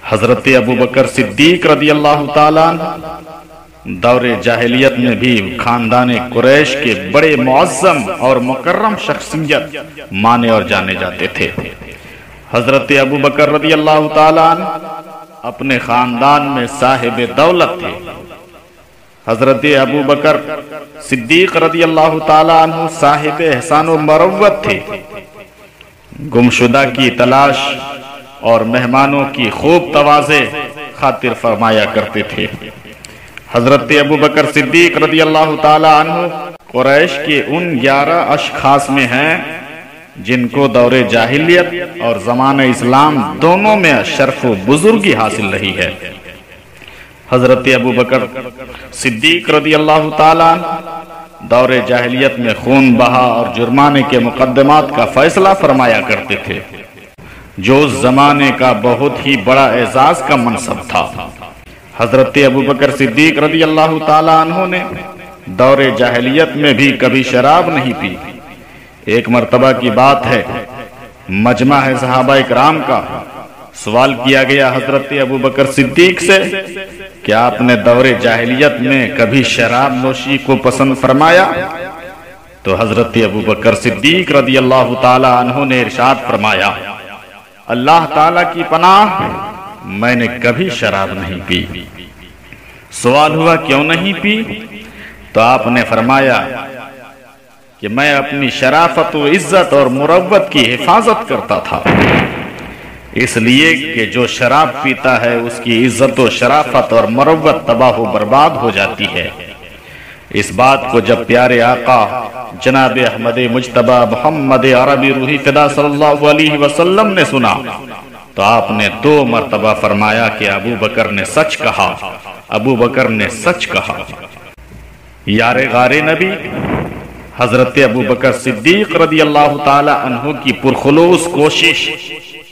حضرت ابو بکر صدیق رضی اللہ تعالیٰ دور جاہلیت میں بھی خاندان قریش کے بڑے معظم اور مکرم شخصیت مانے اور جانے جاتے تھے۔ حضرت ابو بکر رضی اللہ تعالیٰ اپنے خاندان میں صاحب دولت تھے۔ حضرت ابو بکر صدیق رضی اللہ تعالیٰ عنہ صاحب احسان و مروت تھے۔ گمشدہ کی تلاش اور مہمانوں کی خوب توازے خاطر فرمایا کرتے تھے۔ حضرت ابو بکر صدیق رضی اللہ تعالیٰ عنہ قریش کے ان 11 اشخاص میں ہیں جن کو دور جاہلیت اور زمانہ اسلام دونوں میں شرف و بزرگی حاصل رہی ہے۔ حضرت ابو بکر صدیق رضی اللہ تعالیٰ دور جاہلیت میں خون بہا اور جرمانے کے مقدمات کا فیصلہ فرمایا کرتے تھے، جو اس زمانے کا بہت ہی بڑا اعزاز کا منصب تھا۔ حضرت ابو بکر صدیق رضی اللہ تعالیٰ عنہ نے دور جاہلیت میں بھی کبھی شراب نہیں پی۔ ایک مرتبہ کی بات ہے، مجمع ہے صحابہ اکرام کا، سوال کیا گیا حضرت ابو بکر صدیق سے کہ آپ نے دور جاہلیت میں کبھی شراب نوشی کو پسند فرمایا؟ تو حضرت ابو بکر صدیق رضی اللہ تعالیٰ عنہ نے ارشاد فرمایا، اللہ تعالیٰ کی پناہ، میں نے کبھی شراب نہیں پی۔ سوال ہوا کیوں نہیں پی؟ تو آپ نے فرمایا کہ میں اپنی شرافت و عزت اور مروت کی حفاظت کرتا تھا، اس لیے کہ جو شراب پیتا ہے اس کی عزت و شرافت اور مروت تباہ و برباد ہو جاتی ہے۔ اس بات کو جب پیارے آقا جناب احمد مجتبی محمد عربی روحی فدا صلی اللہ علیہ وسلم نے سنا تو آپ نے 2 مرتبہ فرمایا کہ ابو بکر نے سچ کہا، ابو بکر نے سچ کہا۔ یار غار نبی حضرت ابو بکر صدیق رضی اللہ تعالی عنہ کی پرخلوص کوشش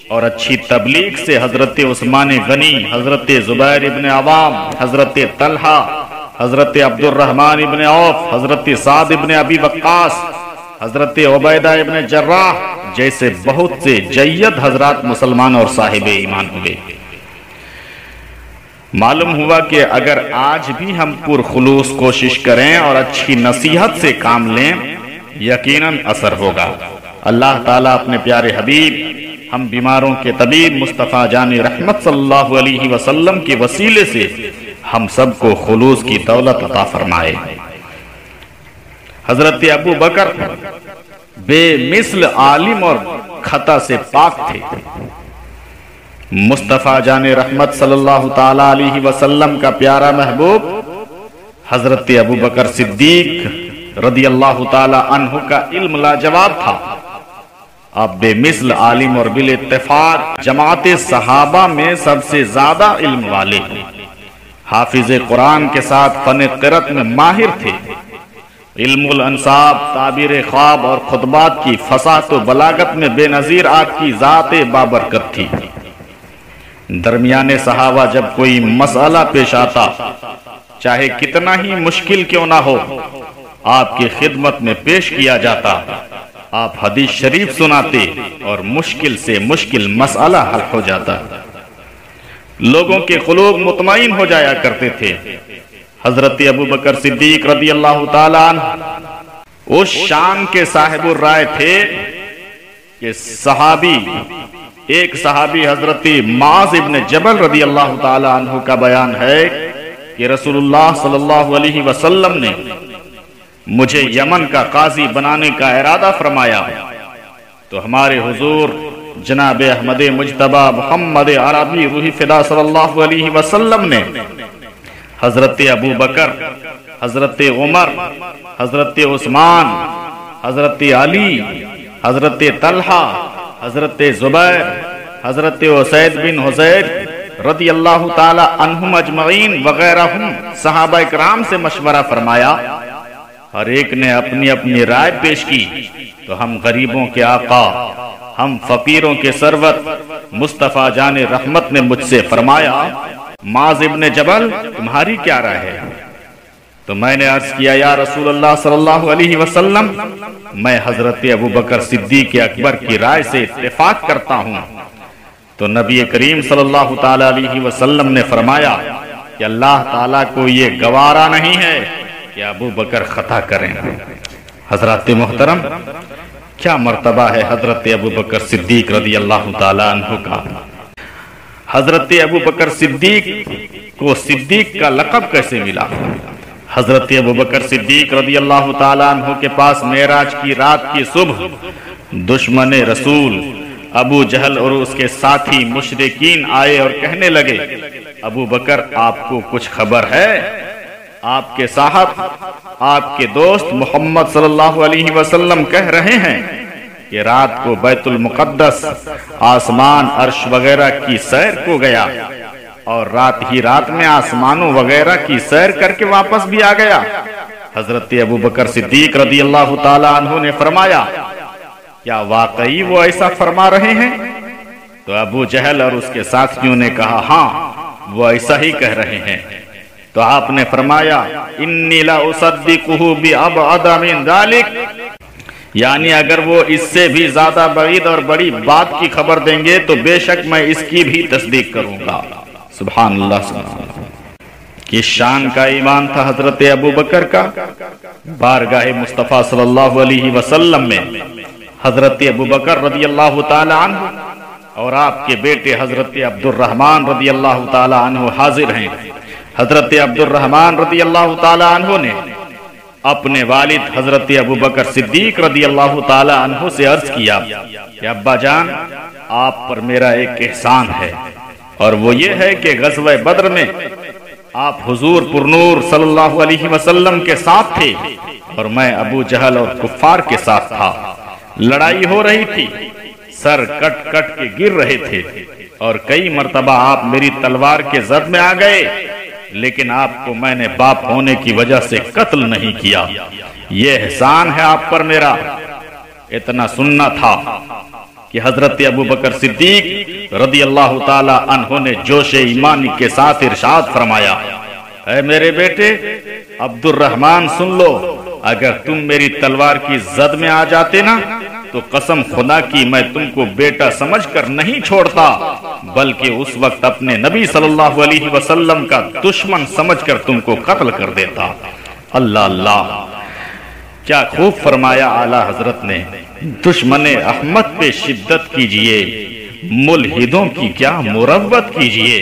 اور اچھی تبلیغ سے حضرت عثمان غنی، حضرت زبیر ابن عوام، حضرت طلحہ، حضرت عبد الرحمن ابن عوف، حضرت سعد ابن ابی وقاص، حضرت عبیدہ ابن جراح جیسے بہت سے جید حضرات مسلمان اور صاحب ایمان ہوئے۔ معلوم ہوا کہ اگر آج بھی ہم پرخلوص کوشش کریں اور اچھی نصیحت سے کام لیں، یقیناً اثر ہوگا۔ اللہ تعالیٰ اپنے پیارے حبیب، ہم بیماروں کے طبیب مصطفیٰ جان رحمت صلی اللہ علیہ وسلم کے وسیلے سے ہم سب کو خلوص کی دولت عطا فرمائے۔ حضرت ابو بکر بے مثل عالم اور خطا سے پاک تھے۔ مصطفیٰ جان رحمت صلی اللہ تعالی علیہ وسلم کا پیارا محبوب حضرت ابو بکر صدیق رضی اللہ تعالی عنہ کا علم لاجواب تھا۔ آپ بے مثل عالم اور بالاتفاق جماعت صحابہ میں سب سے زیادہ علم والے، حافظ قرآن کے ساتھ فن قرأت میں ماہر تھے۔ علم الانصاب، تعبیر خواب اور خطبات کی فصاحت و بلاغت میں بے نظیر آپ کی ذات بابرکت تھی۔ درمیان صحابہ جب کوئی مسئلہ پیش آتا، چاہے کتنا ہی مشکل کیوں نہ ہو، آپ کی خدمت میں پیش کیا جاتا۔ آپ حدیث شریف سناتے اور مشکل سے مشکل مسئلہ حل ہو جاتا۔ لوگوں کے قلوب مطمئن ہو جایا کرتے تھے۔ حضرت ابو بکر صدیق رضی اللہ تعالیٰ عنہ اس شان کے صاحب الرائے تھے کہ ایک صحابی حضرت معاذ ابن جبل رضی اللہ تعالیٰ عنہ کا بیان ہے کہ رسول اللہ صلی اللہ علیہ وسلم نے مجھے یمن کا قاضی بنانے کا ارادہ فرمایا تو ہمارے حضور جناب احمد مجتبی محمد عربی روحی فدا صلی اللہ علیہ وسلم نے حضرت ابو بکر، حضرت عمر، حضرت عثمان، حضرت علی، حضرت طلحہ، حضرت زبیر، حضرت اسید بن حضیر رضی اللہ تعالی عنہم اجمعین وغیرہ صحابہ اکرام سے مشورہ فرمایا۔ ہر ایک نے اپنی اپنی رائے پیش کی تو ہم غریبوں کے آقا، ہم فقیروں کے سرور مصطفیٰ جان رحمت نے مجھ سے فرمایا، معاذ ابن جبل تمہاری کیا رائے ہے؟ تو میں نے عرض کیا، یا رسول اللہ صلی اللہ علیہ وسلم، میں حضرت ابو بکر صدیق اکبر کی رائے سے اتفاق کرتا ہوں۔ تو نبی کریم صلی اللہ تعالی علیہ وسلم نے فرمایا کہ اللہ تعالیٰ کو یہ گوارا نہیں ہے کہ ابو بکر خطا کریں۔ حضرات محترم، کیا مرتبہ ہے حضرت ابو بکر صدیق رضی اللہ تعالیٰ عنہ کا۔ حضرت ابو بکر صدیق کو صدیق کا لقب کیسے ملا؟ حضرت ابو بکر صدیق رضی اللہ تعالیٰ عنہ کے پاس معراج کی رات کی صبح دشمن رسول ابو جہل اور اس کے ساتھی مشرکین آئے اور کہنے لگے، ابو بکر آپ کو کچھ خبر ہے؟ آپ کے صاحب، آپ کے دوست محمد صلی اللہ علیہ وسلم کہہ رہے ہیں کہ رات کو بیت المقدس، آسمان، عرش وغیرہ کی سیر کو گیا اور رات میں آسمانوں وغیرہ کی سیر کر کے واپس بھی آ گیا۔ حضرت ابو بکر صدیق رضی اللہ تعالیٰ عنہ نے فرمایا، کیا واقعی وہ ایسا فرما رہے ہیں؟ تو ابو جہل اور اس کے ساتھیوں نے کہا، ہاں وہ ایسا ہی کہہ رہے ہیں۔ تو آپ نے فرمایا، انی لا اصدقہ بابعد من ذلک، یعنی اگر وہ اس سے بھی زیادہ بعید اور بڑی بات کی خبر دیں گے تو بے شک میں اس کی بھی تصدیق کروں گا۔ سبحان اللہ، سبحان اللہ، کس شان کا ایمان تھا حضرت ابو بکر کا۔ بارگاہ مصطفیٰ صلی اللہ علیہ وسلم میں حضرت ابو بکر رضی اللہ تعالی عنہ اور آپ کے بیٹے حضرت عبد الرحمن رضی اللہ تعالی عنہ حاضر ہیں۔ حضرت عبد الرحمن رضی اللہ تعالی عنہ نے اپنے والد حضرت ابو بکر صدیق رضی اللہ تعالی عنہ سے عرض کیا کہ ابا جان، آپ پر میرا ایک احسان ہے، اور وہ یہ ہے کہ غزوہ بدر میں آپ حضور پرنور صلی اللہ علیہ وسلم کے ساتھ تھے اور میں ابو جہل اور کفار کے ساتھ تھا۔ لڑائی ہو رہی تھی، سر کٹ کٹ کے گر رہے تھے اور کئی مرتبہ آپ میری تلوار کے زد میں آ گئے، لیکن آپ کو میں نے باپ ہونے کی وجہ سے قتل نہیں کیا۔ یہ احسان ہے آپ پر میرا۔ اتنا سننا تھا کہ حضرت ابو بکر صدیق رضی اللہ تعالی عنہ نے جوش ایمانی کے ساتھ ارشاد فرمایا، اے میرے بیٹے عبد الرحمن سن لو، اگر تم میری تلوار کی زد میں آ جاتے نا تو قسم خدا کی میں تم کو بیٹا سمجھ کر نہیں چھوڑتا، بلکہ اس وقت اپنے نبی صلی اللہ علیہ وسلم کا دشمن سمجھ کر تم کو قتل کر دیتا۔ اللہ اللہ، کیا خوب فرمایا اعلیٰ حضرت نے۔ دشمن احمد پہ شدت کیجئے، ملحدوں کی کیا مروت کیجئے۔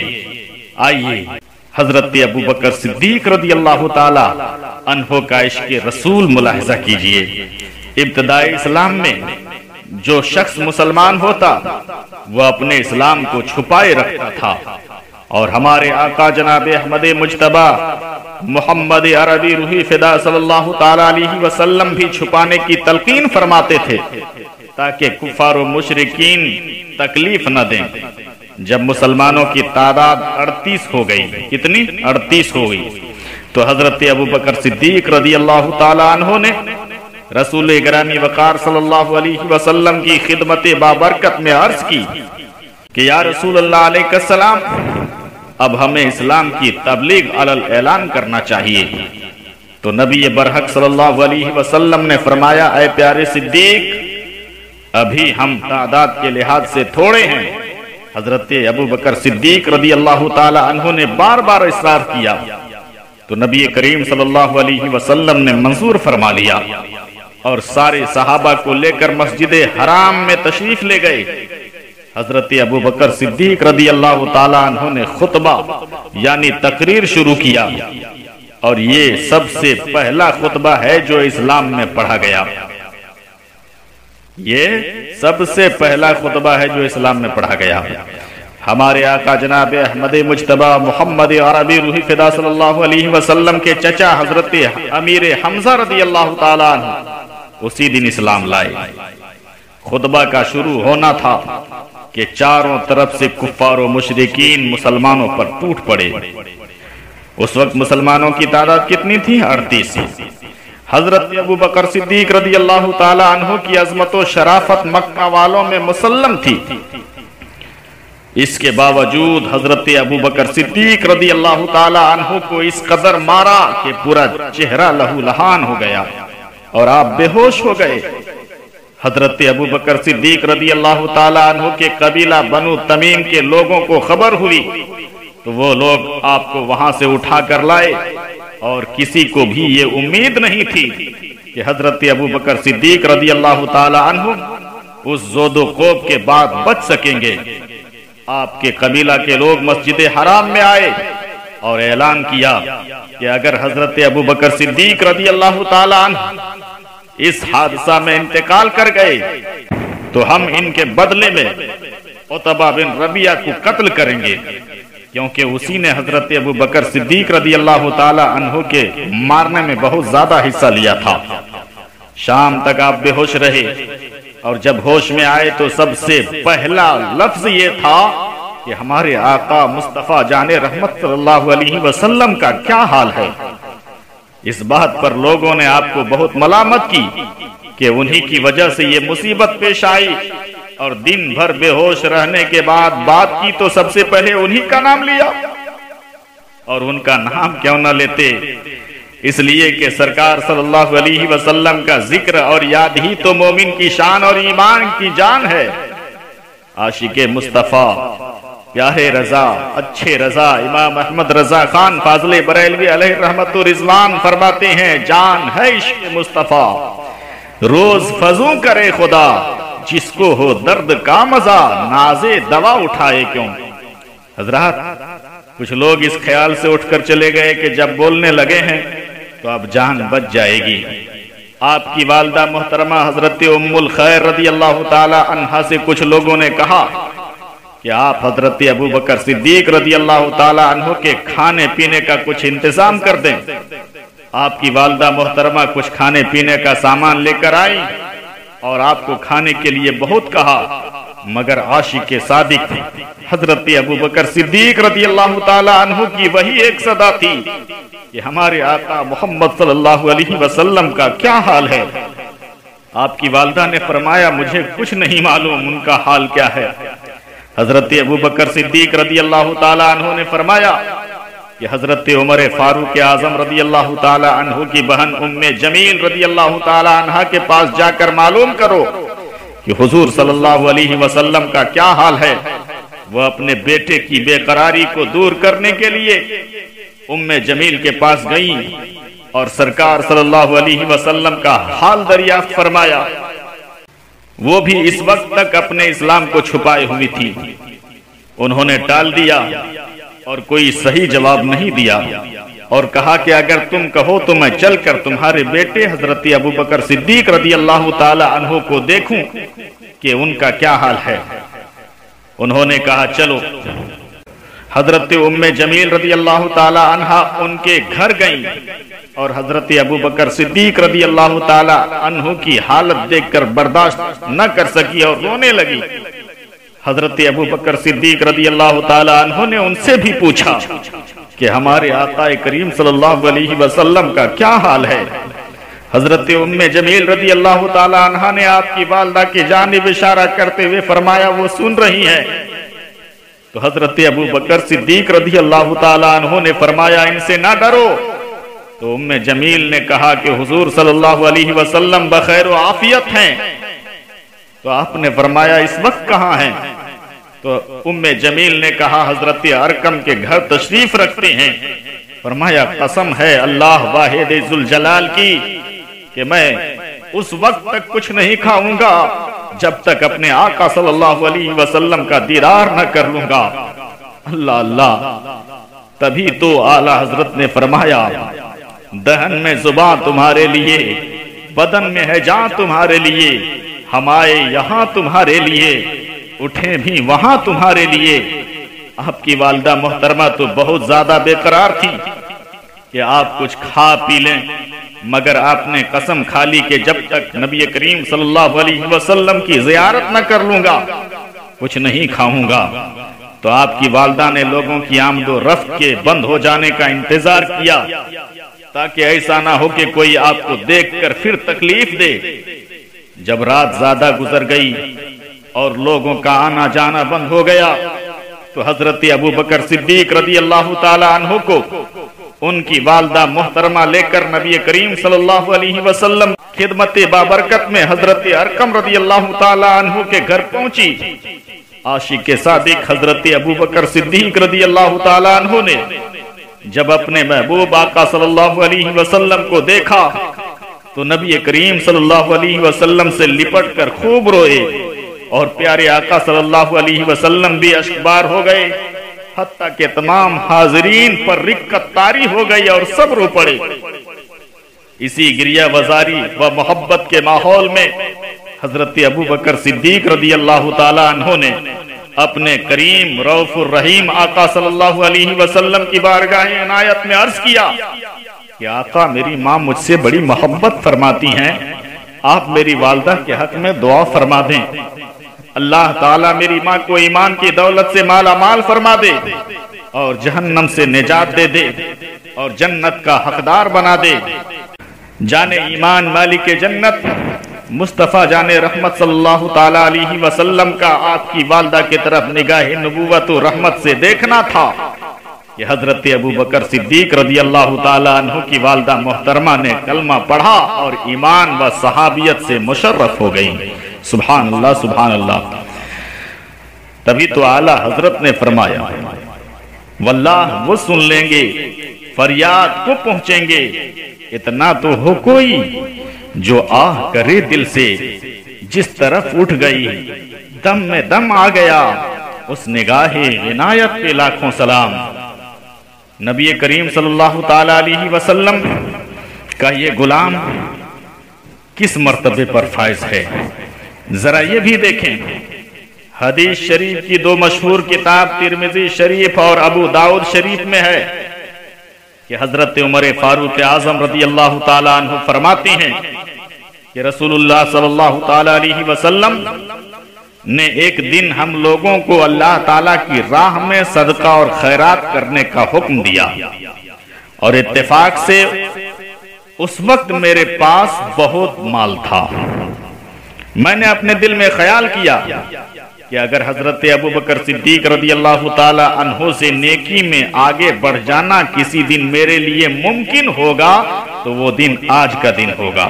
آئیے حضرت ابو بکر صدیق رضی اللہ تعالی عنہ کا عشق رسول ملاحظہ کیجئے۔ ابتدائی اسلام میں جو شخص مسلمان ہوتا وہ اپنے اسلام کو چھپائے رکھتا تھا، اور ہمارے آقا جناب احمد مجتبی محمد عربی روحی فدا صلی اللہ تعالی علیہ وسلم بھی چھپانے کی تلقین فرماتے تھے تاکہ کفار و مشرکین تکلیف نہ دیں۔ جب مسلمانوں کی تعداد 38 ہو گئی، کتنی؟ 38 ہو گئی، تو حضرت ابو بکر صدیق رضی اللہ تعالی عنہ نے رسول گرامی وقار صلی اللہ علیہ وسلم کی خدمت بابرکت میں عرض کی کہ یا رسول اللہ علیہ السلام، اب ہمیں اسلام کی تبلیغ علل اعلان کرنا چاہیے۔ تو نبی برحق صلی اللہ علیہ وسلم نے فرمایا، اے پیارے صدیق، ابھی ہم تعداد کے لحاظ سے تھوڑے ہیں۔ حضرت ابو بکر صدیق رضی اللہ تعالی عنہ نے بار بار اصرار کیا تو نبی کریم صلی اللہ علیہ وسلم نے منظور فرما لیا اور سارے صحابہ کو لے کر مسجد حرام میں تشریف لے گئے۔ حضرت ابو بکر صدیق رضی اللہ تعالی عنہ نے خطبہ یعنی تقریر شروع کیا، اور یہ سب سے پہلا خطبہ ہے جو اسلام میں پڑھا گیا۔ یہ سب سے پہلا خطبہ ہے جو اسلام میں پڑھا گیا۔ ہمارے آقا جناب احمد مجتبی محمد عربی روحی فدا صلی اللہ علیہ وسلم کے چچا حضرت امیر حمزہ رضی اللہ تعالیٰ عنہ اسی دن اسلام لائے۔ خطبہ کا شروع ہونا تھا کہ چاروں طرف سے کفار و مشرکین مسلمانوں پر ٹوٹ پڑے۔ اس وقت مسلمانوں کی تعداد کتنی تھی؟ 38۔ حضرت ابو بکر صدیق رضی اللہ تعالی عنہ کی عظمت و شرافت مکہ والوں میں مسلم تھی۔ اس کے باوجود حضرت ابو بکر صدیق رضی اللہ تعالی عنہ کو اس قدر مارا کہ پورا چہرہ لہو لہان ہو گیا اور آپ بے ہوش ہو گئے۔ حضرت ابو بکر صدیق رضی اللہ تعالیٰ عنہ کے قبیلہ بنو تمیم کے لوگوں کو خبر ہوئی تو وہ لوگ آپ کو وہاں سے اٹھا کر لائے، اور کسی کو بھی یہ امید نہیں تھی کہ حضرت ابو بکر صدیق رضی اللہ تعالیٰ عنہ اس زود و خوف کے بعد بچ سکیں گے۔ آپ کے قبیلہ کے لوگ مسجد حرام میں آئے اور اعلان کیا کہ اگر حضرت ابو بکر صدیق رضی اللہ تعالیٰ عنہ اس حادثہ میں انتقال کر گئے تو ہم ان کے بدلے میں عتبہ بن ربیعہ کو قتل کریں گے، کیونکہ اسی نے حضرت ابو بکر صدیق رضی اللہ تعالیٰ عنہ کے مارنے میں بہت زیادہ حصہ لیا تھا۔ شام تک آپ بے ہوش رہے، اور جب ہوش میں آئے تو سب سے پہلا لفظ یہ تھا کہ ہمارے آقا مصطفیٰ جان رحمت صلی اللہ علیہ وسلم کا کیا حال ہے۔ اس بات پر لوگوں نے آپ کو بہت ملامت کی کہ انہی کی وجہ سے یہ مصیبت پیش آئی، اور دن بھر بے ہوش رہنے کے بعد بات کی تو سب سے پہلے انہی کا نام لیا، اور ان کا نام کیوں نہ لیتے، اس لیے کہ سرکار صلی اللہ علیہ وسلم کا ذکر اور یاد ہی تو مومن کی شان اور ایمان کی جان ہے۔ عاشق مصطفیٰ، پیارے رضا، اچھے رضا امام احمد رضا خان فاضل بریلوی علیہ رحمت و رضوان فرماتے ہیں، جان ہے عشق مصطفیٰ، روز فضوں کرے خدا، جس کو ہو درد کا مزہ، نازے دوا اٹھائے کیوں۔ حضرات، کچھ لوگ اس خیال سے اٹھ کر چلے گئے کہ جب بولنے لگے ہیں تو اب جان بچ جائے گی۔ آپ کی والدہ محترمہ حضرت ام الخیر رضی اللہ تعالی عنہا سے کچھ لوگوں نے کہا کہ آپ حضرت ابو بکر صدیق رضی اللہ تعالی عنہ کے کھانے پینے کا کچھ انتظام کر دیں۔ آپ کی والدہ محترمہ کچھ کھانے پینے کا سامان لے کر آئی اور آپ کو کھانے کے لیے بہت کہا، مگر عاشق صادق حضرت ابو بکر صدیق رضی اللہ تعالی عنہ کی وہی ایک صدا تھی کہ ہمارے آقا محمد صلی اللہ علیہ وسلم کا کیا حال ہے۔ آپ کی والدہ نے فرمایا، مجھے کچھ نہیں معلوم ان کا حال کیا ہے۔ حضرت ابو بکر صدیق رضی اللہ تعالی عنہ نے فرمایا کہ حضرت عمر فاروق اعظم رضی اللہ تعالی عنہ کی بہن ام جمیل رضی اللہ تعالی عنہ کے پاس جا کر معلوم کرو کہ حضور صلی اللہ علیہ وسلم کا کیا حال ہے۔ وہ اپنے بیٹے کی بے قراری کو دور کرنے کے لیے ام جمیل کے پاس گئیں اور سرکار صلی اللہ علیہ وسلم کا حال دریافت فرمایا۔ وہ بھی اس وقت تک اپنے اسلام کو چھپائے ہوئی تھی، انہوں نے ٹال دیا اور کوئی صحیح جواب نہیں دیا، اور کہا کہ اگر تم کہو تو میں چل کر تمہارے بیٹے حضرت ابو بکر صدیق رضی اللہ تعالی عنہ کو دیکھوں کہ ان کا کیا حال ہے۔ انہوں نے کہا چلو۔ حضرت ام جمیل رضی اللہ تعالی عنہ ان کے گھر گئیں اور حضرت ابو بکر صدیق رضی اللہ تعالی عنہ کی حالت دیکھ کر برداشت نہ کر سکی اور رونے لگی۔ حضرت ابو بکر صدیق رضی اللہ تعالی عنہ نے ان سے بھی پوچھا کہ ہمارے آقا کریم صلی اللہ علیہ وسلم کا کیا حال ہے۔ حضرت ام جمیل رضی اللہ تعالی عنہ نے آپ کی والدہ کی جانب اشارہ کرتے ہوئے فرمایا وہ سن رہی ہیں۔ تو حضرت ابو بکر صدیق رضی اللہ تعالی عنہ نے فرمایا ان سے نہ ڈرو۔ تو ام جمیل نے کہا کہ حضور صلی اللہ علیہ وسلم بخیر و عافیت ہیں۔ تو آپ نے فرمایا اس وقت کہاں ہیں؟ تو ام جمیل نے کہا حضرت ارقم کے گھر تشریف رکھتے ہیں۔ فرمایا قسم ہے اللہ واحد ذوالجلال کی کہ میں اس وقت تک کچھ نہیں کھاؤں گا جب تک اپنے آقا صلی اللہ علیہ وسلم کا دیدار نہ کر لوں گا۔ اللہ اللہ، تبھی تو اعلیٰ حضرت نے فرمایا دہن میں زبان تمہارے لیے، بدن میں ہے جان تمہارے لیے، ہم آئے یہاں تمہارے لیے، اٹھیں بھی وہاں تمہارے لیے۔ آپ کی والدہ محترمہ تو بہت زیادہ بے قرار تھی کہ آپ کچھ کھا پی لیں، مگر آپ نے قسم کھا لی کہ جب تک نبی کریم صلی اللہ علیہ وسلم کی زیارت نہ کر لوں گا کچھ نہیں کھاؤں گا۔ تو آپ کی والدہ نے لوگوں کی آمد و رفت کے بند ہو جانے کا انتظار کیا تاکہ ایسا نہ ہو کہ کوئی آپ کو دیکھ کر پھر تکلیف دے۔ جب رات زیادہ گزر گئی اور لوگوں کا آنا جانا بند ہو گیا تو حضرت ابو بکر صدیق رضی اللہ تعالی عنہ کو ان کی والدہ محترمہ لے کر نبی کریم صلی اللہ علیہ وسلم خدمت بابرکت میں حضرت ارقم رضی اللہ تعالی عنہ کے گھر پہنچی۔ عاشق صادق حضرت ابوبکر صدیق رضی اللہ تعالی عنہ نے جب اپنے محبوب آقا صلی اللہ علیہ وسلم کو دیکھا تو نبی کریم صلی اللہ علیہ وسلم سے لپٹ کر خوب روئے، اور پیارے آقا صلی اللہ علیہ وسلم بھی اشکبار ہو گئے، حتیٰ کہ تمام حاضرین پر رقت طاری ہو گئی اور سب رو پڑے۔ اسی گریہ وزاری و محبت کے ماحول میں حضرت ابوبکر صدیق رضی اللہ تعالی عنہ نے اپنے کریم رؤوف الرحیم آقا صلی اللہ علیہ وسلم کی بارگاہ عنایت میں عرض کیا کہ آقا میری ماں مجھ سے بڑی محبت فرماتی ہیں، آپ میری والدہ کے حق میں دعا فرما دیں، اللہ تعالیٰ میری ماں کو ایمان کی دولت سے مالا مال فرما دے اور جہنم سے نجات دے دے اور جنت کا حقدار بنا دے۔ جانے ایمان مالک جنت مصطفیٰ جان رحمت صلی اللہ تعالیٰ علیہ وسلم کا آپ کی والدہ کی طرف نگاہ نبوت و رحمت سے دیکھنا تھا کہ حضرت ابوبکر صدیق رضی اللہ تعالیٰ عنہ کی والدہ محترمہ نے کلمہ پڑھا اور ایمان و صحابیت سے مشرف ہو گئی۔ سبحان اللہ سبحان اللہ۔ تبھی تو اعلیٰ حضرت نے فرمایا واللہ وہ سن لیں گے، فریاد کو پہنچیں گے، اتنا تو ہو کوئی جو آہ کرے دل سے، جس طرف اٹھ گئی دم میں دم آ گیا، اس نگاہ عنایت پہ لاکھوں سلام۔ نبی کریم صلی اللہ تعالی علیہ وسلم کا یہ غلام کس مرتبے پر فائز ہے، ذرا یہ بھی دیکھیں۔ حدیث شریف کی دو مشہور کتاب ترمذی شریف اور ابو داؤد شریف میں ہے کہ حضرت عمر فاروق اعظم رضی اللہ تعالی عنہ فرماتے ہیں کہ رسول اللہ صلی اللہ تعالی علیہ وسلم نے ایک دن ہم لوگوں کو اللہ تعالیٰ کی راہ میں صدقہ اور خیرات کرنے کا حکم دیا، اور اتفاق سے اس وقت میرے پاس بہت مال تھا۔ میں نے اپنے دل میں خیال کیا کہ اگر حضرت ابوبکر صدیق رضی اللہ تعالی عنہ سے نیکی میں آگے بڑھ جانا کسی دن میرے لیے ممکن ہوگا تو وہ دن آج کا دن ہوگا۔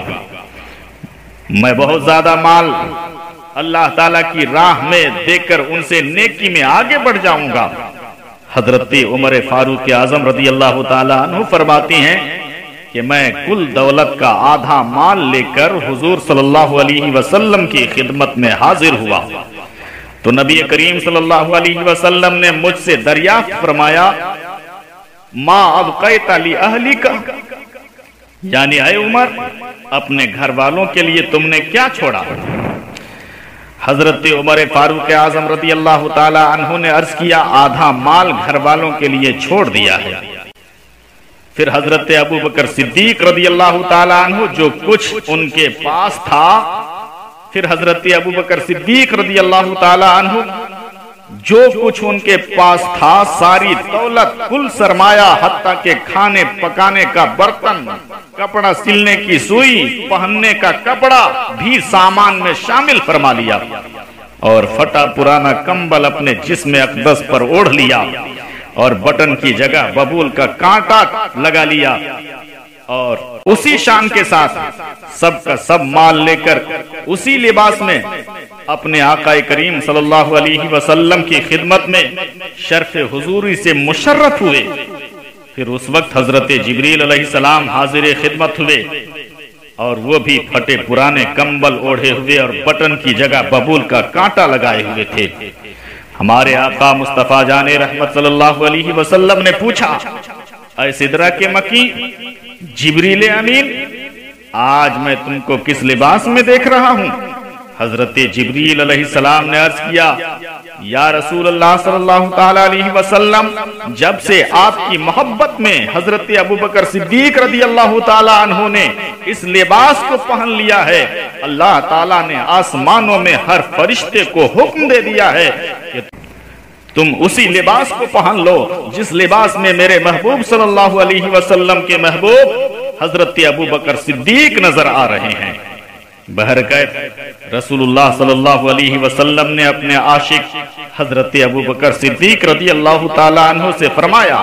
میں بہت زیادہ مال اللہ تعالیٰ کی راہ میں دے کر ان سے نیکی میں آگے بڑھ جاؤں گا۔ حضرت عمر فاروق اعظم رضی اللہ تعالی عنہ فرماتی ہیں کہ میں کل دولت کا آدھا مال لے کر حضور صلی اللہ علیہ وسلم کی خدمت میں حاضر ہوا تو نبی کریم صلی اللہ علیہ وسلم نے مجھ سے دریافت فرمایا ما ابقیت لأہلک، یعنی اے عمر اپنے گھر والوں کے لیے تم نے کیا چھوڑا؟ حضرت عمر فاروق اعظم رضی اللہ تعالی عنہ نے عرض کیا آدھا مال گھر والوں کے لیے چھوڑ دیا ہے۔ پھر حضرت ابوبکر صدیق رضی اللہ تعالی عنہ جو کچھ ان کے پاس تھا، پھر حضرت ابوبکر صدیق رضی اللہ تعالی عنہ جو کچھ ان کے پاس تھا، ساری دولت، کل سرمایہ، حتیٰ کہ کھانے پکانے کا برتن، کپڑا سلنے کی سوئی، پہننے کا کپڑا بھی سامان میں شامل فرما لیا، اور پھٹا پرانا کمبل اپنے جسم اقدس پر اوڑھ لیا، اور بٹن کی جگہ ببول کا کانٹا لگا لیا، اور اسی شان کے ساتھ سب کا سب مال لے کر اسی لباس میں اپنے آقا کریم صلی اللہ علیہ وسلم کی خدمت میں شرف حضوری سے مشرف ہوئے۔ پھر اس وقت حضرت جبریل علیہ السلام حاضر خدمت ہوئے، اور وہ بھی پھٹے پرانے کمبل اوڑھے ہوئے اور بٹن کی جگہ ببول کا کانٹا لگائے ہوئے تھے۔ ہمارے آقا مصطفیٰ جان رحمت صلی اللہ علیہ وسلم نے پوچھا اے سدرہ کے مکی جبریل امین، آج میں تم کو کس لباس میں دیکھ رہا ہوں؟ حضرت جبریل علیہ السلام نے عرض کیا یا رسول اللہ صلی اللہ تعالی علیہ وسلم، جب سے آپ کی محبت میں حضرت ابوبکر صدیق رضی اللہ تعالی عنہ نے اس لباس کو پہن لیا ہے، اللہ تعالیٰ نے آسمانوں میں ہر فرشتے کو حکم دے دیا ہے کہ تم اسی لباس کو پہن لو جس لباس میں میرے محبوب صلی اللہ علیہ وسلم کے محبوب حضرت ابوبکر صدیق نظر آ رہے ہیں۔ بہرکیف رسول اللہ صلی اللہ علیہ وسلم نے اپنے عاشق حضرت ابوبکر صدیق رضی اللہ تعالی عنہ سے فرمایا